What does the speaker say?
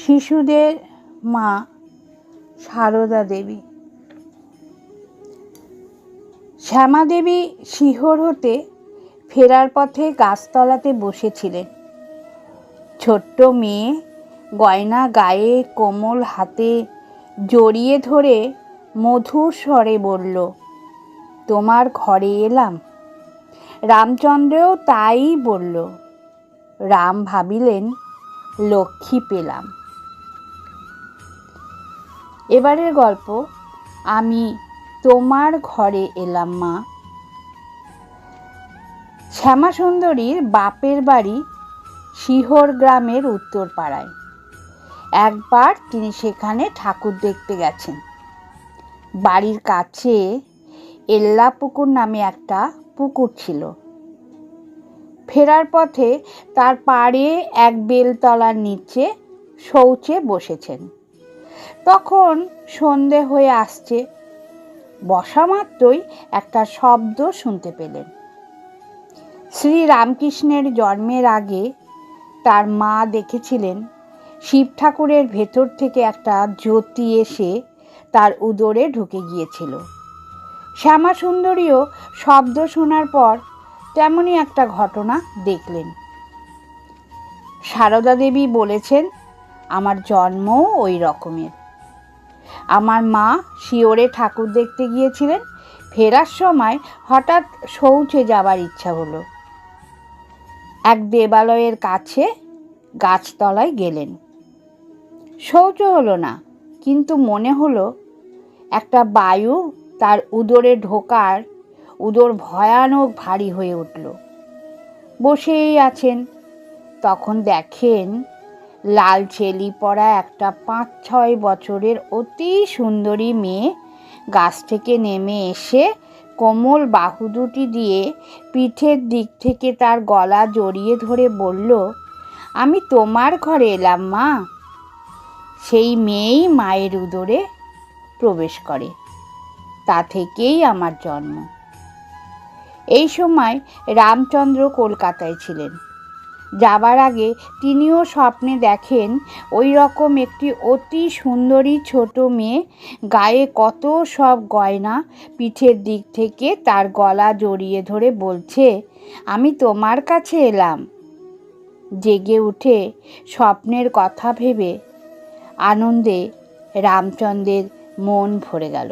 শিশুদের মা সারদা দেবী। শ্যামাদেবী শিহর হতে ফেরার পথে গাছতলাতে বসেছিলেন। ছোট্ট মেয়ে গয়না গায়ে কোমল হাতে জড়িয়ে ধরে মধুর স্বরে বলল, তোমার ঘরে এলাম। রামচন্দ্রও তাই বলল। রাম ভাবিলেন, লক্ষ্মী পেলাম। এবারের গল্প, আমি তোমার ঘরে এলাম মা। শ্যামাসুন্দরীর বাপের বাড়ি শিহর গ্রামের উত্তর পাড়ায়। একবার তিনি সেখানে ঠাকুর দেখতে গেছেন। বাড়ির কাছে এল্লা পুকুর নামে একটা পুকুর ছিল। ফেরার পথে তার পাড়ে এক বেলতলার নিচে শৌচে বসেছেন। তখন সন্ধে হয়ে আসছে। বসা মাত্রই একটা শব্দ শুনতে পেলেন। শ্রী রামকৃষ্ণের জন্মের আগে তার মা দেখেছিলেন শিব ঠাকুরের ভেতর থেকে একটা জ্যোতি এসে তার উদরে ঢুকে গিয়েছিল। শ্যামাসুন্দরীও শব্দ শোনার পর তেমনই একটা ঘটনা দেখলেন। সারদা দেবী বলেছেন, আমার জন্মও ওই রকমের। আমার মা শিওরে ঠাকুর দেখতে গিয়েছিলেন। ফেরার সময় হঠাৎ শৌচে যাবার ইচ্ছা হলো। এক দেবালয়ের কাছে গাছতলায় গেলেন। শৌচ হলো না, কিন্তু মনে হলো একটা বায়ু তার উদরে ঢোকার উদর ভয়ানক ভারী হয়ে উঠল। বসেই আছেন, তখন দেখেন লাল চেলি পরা একটা 5-6 বছরের অতি সুন্দরী মেয়ে গাছ থেকে নেমে এসে কোমল বাহু দুটি দিয়ে পিঠের দিক থেকে তার গলা জড়িয়ে ধরে বলল, আমি তোমার ঘরে এলাম মা। সেই মেয়েই মায়ের উদরে প্রবেশ করে। তা থেকেই আমার জন্ম। এই সময় রামচন্দ্র কলকাতায় ছিলেন। যাবার আগে তিনিও স্বপ্নে দেখেন ওই রকম একটি অতি সুন্দরী ছোট মেয়ে, গায়ে কত সব গয়না, পিঠের দিক থেকে তার গলা জড়িয়ে ধরে বলছে, আমি তোমার কাছে এলাম। জেগে উঠে স্বপ্নের কথা ভেবে আনন্দে রামচন্দ্রের মন ভরে গেল।